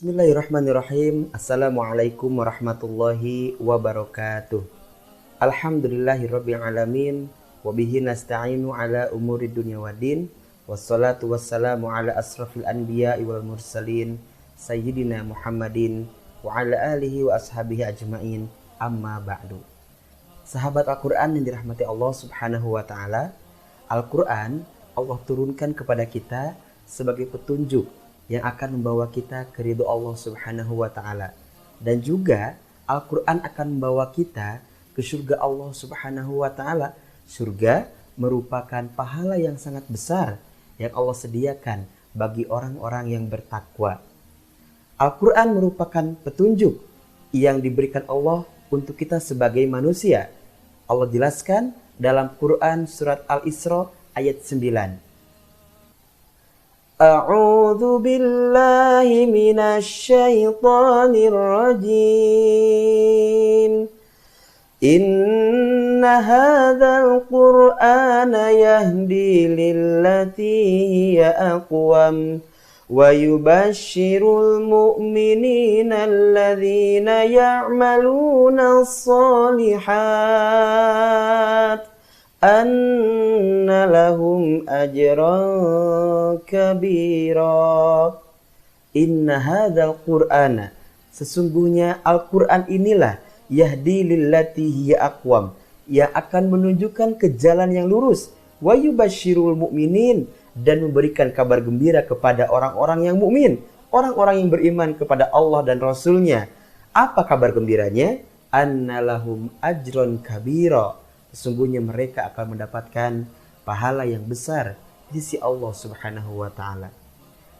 Bismillahirrahmanirrahim. Assalamualaikum warahmatullahi wabarakatuh. Alhamdulillahirabbil alamin wa bihi nasta'inu ala umuri dunya waddin. Wassalatu wassalamu ala asrafil anbiya'i wal mursalin sayyidina Muhammadin wa ala alihi wa ashabihi ajmain. Amma ba'du. Sahabat Al-Qur'an yang dirahmati Allah Subhanahu wa taala, Al-Qur'an Allah turunkan kepada kita sebagai petunjuk yang akan membawa kita ke ridho Allah Subhanahu wa taala. Dan juga Al-Qur'an akan membawa kita ke surga Allah Subhanahu wa taala. Surga merupakan pahala yang sangat besar yang Allah sediakan bagi orang-orang yang bertakwa. Al-Qur'an merupakan petunjuk yang diberikan Allah untuk kita sebagai manusia. Allah jelaskan dalam Quran surat Al-Isra ayat 9. A'udzu billahi minasyaitonir rajim. Inna hadzal qur'ana yahdi lillati hiya aqwam wa yubashshirul mu'minina alladzina ya'maluna as-solihat anna lahum ajran kabira. Inna hadzal qur'ana, sesungguhnya Al-Qur'an inilah yahdi lillati hiya aqwam, yang akan menunjukkan ke jalan yang lurus, wa yubasyirul mu'minin, dan memberikan kabar gembira kepada orang-orang yang mukmin, orang-orang yang beriman kepada Allah dan Rasul-Nya. Apa kabar gembiranya? Anna lahum ajran kabira, sesungguhnya mereka akan mendapatkan pahala yang besar di sisi Allah Subhanahu wa taala.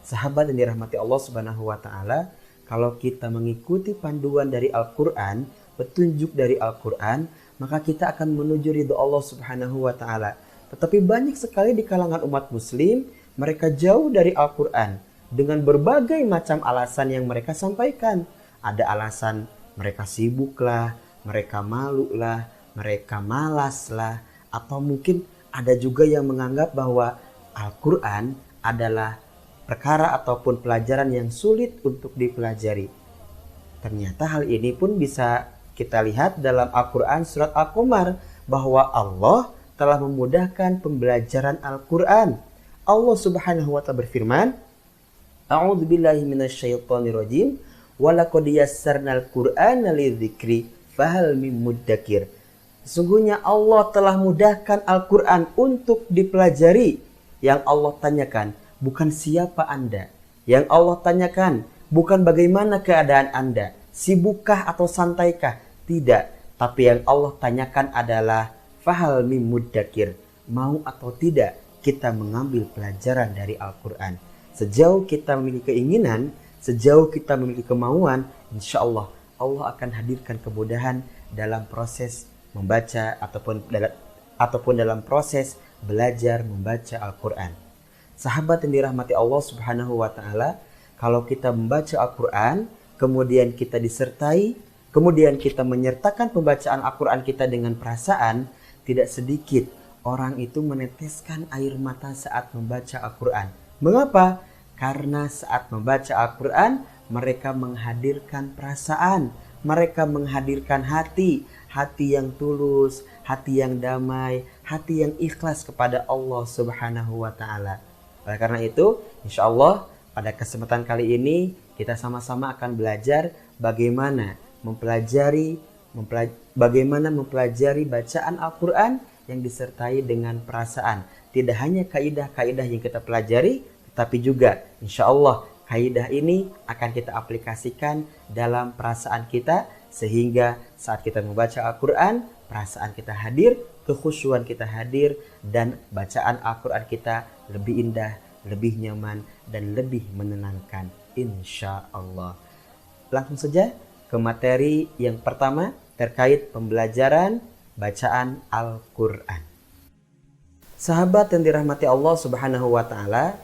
Sahabat yang dirahmati Allah Subhanahu wa taala, kalau kita mengikuti panduan dari Al-Qur'an, petunjuk dari Al-Qur'an, maka kita akan menuju ridho Allah Subhanahu wa taala. Tetapi banyak sekali di kalangan umat muslim, mereka jauh dari Al-Qur'an dengan berbagai macam alasan yang mereka sampaikan. Ada alasan mereka sibuk lah, mereka malu lah, mereka malas lah, atau mungkin ada juga yang menganggap bahwa Al-Quran adalah perkara ataupun pelajaran yang sulit untuk dipelajari. Ternyata hal ini pun bisa kita lihat dalam Al-Quran surat Al-Qamar, bahwa Allah telah memudahkan pembelajaran Al-Quran. Allah Subhanahu wa ta'ala berfirman, A'udzu billahi minasyaitonir rajim, wa laqad yassarnal Qur'ana lidzikri fahal mim muddakir. Sesungguhnya Allah telah mudahkan Al-Quran untuk dipelajari. Yang Allah tanyakan bukan siapa Anda. Yang Allah tanyakan bukan bagaimana keadaan Anda, sibukkah atau santaikah. Tidak. Tapi yang Allah tanyakan adalah fahal mim muddakir, mau atau tidak kita mengambil pelajaran dari Al-Quran. Sejauh kita memiliki keinginan, sejauh kita memiliki kemauan, insya Allah Allah akan hadirkan kemudahan dalam proses membaca ataupun dalam proses belajar membaca Al-Quran. Sahabat yang dirahmati Allah Subhanahu wa taala, kalau kita membaca Al-Quran, kemudian kita disertai, kemudian kita menyertakan pembacaan Al-Quran kita dengan perasaan, tidak sedikit orang itu meneteskan air mata saat membaca Al-Quran. Mengapa? Karena saat membaca Al-Quran mereka menghadirkan perasaan, mereka menghadirkan hati yang tulus, hati yang damai, hati yang ikhlas kepada Allah Subhanahu wa taala. Oleh karena itu, insya Allah pada kesempatan kali ini kita sama-sama akan belajar bagaimana mempelajari bacaan Al-Quran yang disertai dengan perasaan. Tidak hanya kaidah-kaidah yang kita pelajari, tetapi juga insya Allah kaidah ini akan kita aplikasikan dalam perasaan kita, sehingga saat kita membaca Al-Quran, perasaan kita hadir, kekhusyuan kita hadir, dan bacaan Al-Quran kita lebih indah, lebih nyaman, dan lebih menenangkan, insya Allah. Langsung saja ke materi yang pertama terkait pembelajaran bacaan Al-Quran. Sahabat yang dirahmati Allah Subhanahu wa ta'ala,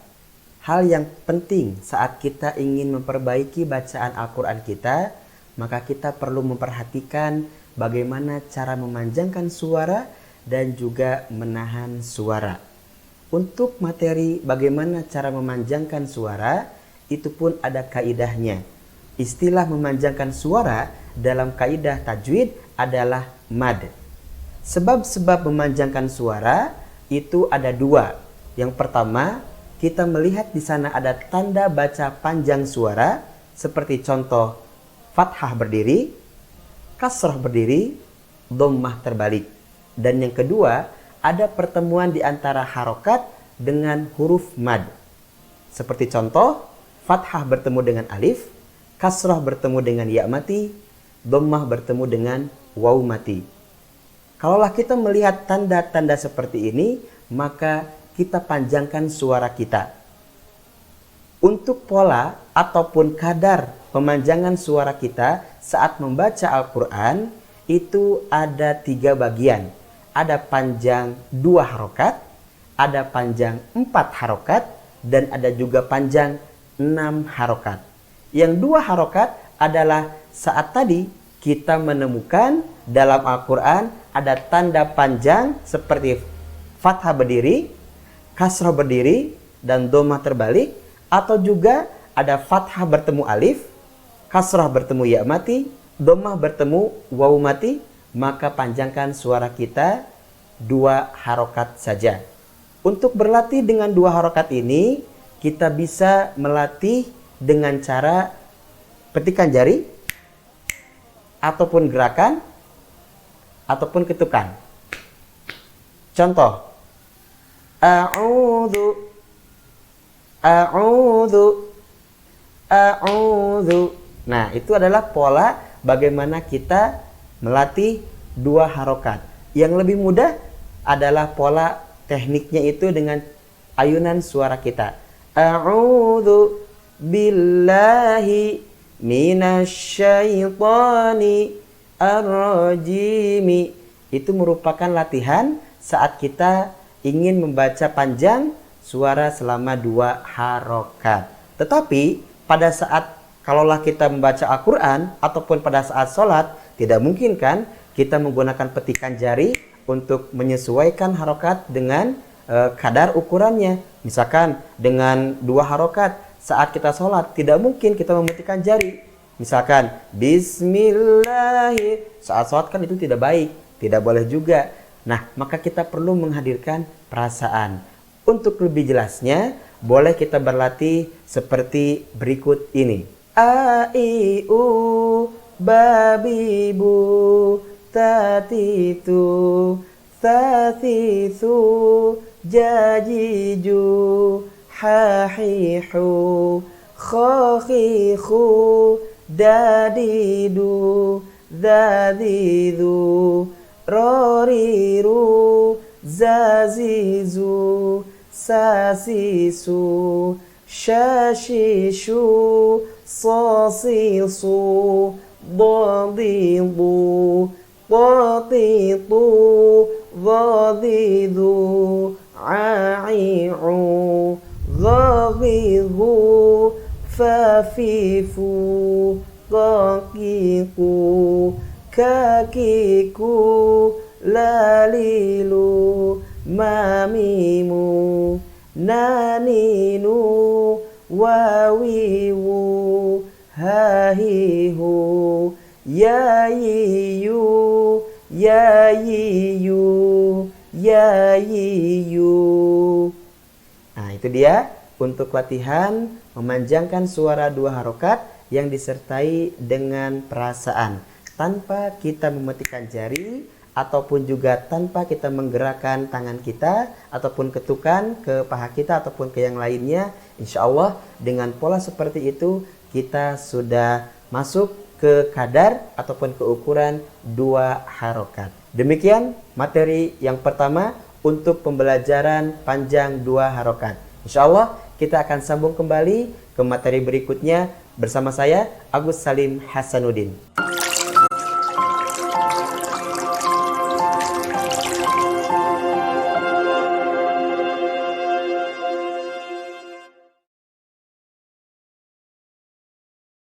hal yang penting saat kita ingin memperbaiki bacaan Al-Quran kita, maka kita perlu memperhatikan bagaimana cara memanjangkan suara dan juga menahan suara. Untuk materi bagaimana cara memanjangkan suara, itu pun ada kaidahnya. istilah memanjangkan suara dalam kaidah tajwid adalah mad. Sebab-sebab memanjangkan suara itu ada dua. Yang pertama, kita melihat di sana ada tanda baca panjang suara, seperti contoh fathah berdiri, kasrah berdiri, dhammah terbalik. Dan yang kedua, ada pertemuan di antara harokat dengan huruf mad. Seperti contoh, fathah bertemu dengan alif, kasrah bertemu dengan ya mati, dhammah bertemu dengan waw mati. Kalaulah kita melihat tanda-tanda seperti ini, maka kita panjangkan suara kita. Untuk pola ataupun kadar pemanjangan suara kita saat membaca Al-Quran, itu ada 3 bagian. Ada panjang 2 harokat, ada panjang 4 harokat, dan ada juga panjang 6 harokat. Yang 2 harokat adalah saat tadi kita menemukan dalam Al-Quran ada tanda panjang seperti fathah berdiri, kasrah berdiri, dan dhammah terbalik. Atau juga ada fathah bertemu alif, kasrah bertemu ya mati, dhammah bertemu waw mati. Maka panjangkan suara kita 2 harokat saja. Untuk berlatih dengan 2 harokat ini, kita bisa melatih dengan cara petikan jari, ataupun gerakan, ataupun ketukan. Contoh, a'udzu, a'udzu, a'udzu. Nah, itu adalah pola bagaimana kita melatih 2 harokat. Yang lebih mudah adalah pola tekniknya itu dengan ayunan suara kita. A'udzu billahi minasyaitani ar-rajimi. Itu merupakan latihan saat kita ingin membaca panjang suara selama 2 harokat. Tetapi pada saat kalaulah kita membaca Al-Quran ataupun pada saat sholat, tidak mungkin kan kita menggunakan petikan jari untuk menyesuaikan harokat dengan kadar ukurannya. Misalkan dengan 2 harokat saat kita sholat, tidak mungkin kita memetikan jari. Misalkan Bismillah, saat sholat kan itu tidak baik, tidak boleh juga. Nah, maka kita perlu menghadirkan perasaan. Untuk lebih jelasnya, boleh kita berlatih seperti berikut ini. A, I, U, babi, bu, tati, tu, tati, tu, jaji, ju, ha, hi, hu, kho, khi, khu, dadidu, dadidu, roriru, zazizu, sasisu, shashishu, sasisu, dadidu, qatitu, dhadidu, ai'u, dhaghidhu, fafifu, qaqiqu, kakiku, lalilu, mamimu, naninu, wawiwu, hahihu, yayiyu, yayiyu, yayiyu. Nah, itu dia untuk latihan memanjangkan suara 2 harokat yang disertai dengan perasaan, tanpa kita memetikan jari ataupun juga tanpa kita menggerakkan tangan kita ataupun ketukan ke paha kita ataupun ke yang lainnya. Insya Allah dengan pola seperti itu kita sudah masuk ke kadar ataupun ke ukuran 2 harokat. Demikian materi yang pertama untuk pembelajaran panjang 2 harokat. Insya Allah kita akan sambung kembali ke materi berikutnya bersama saya Agus Salim Hasanuddin.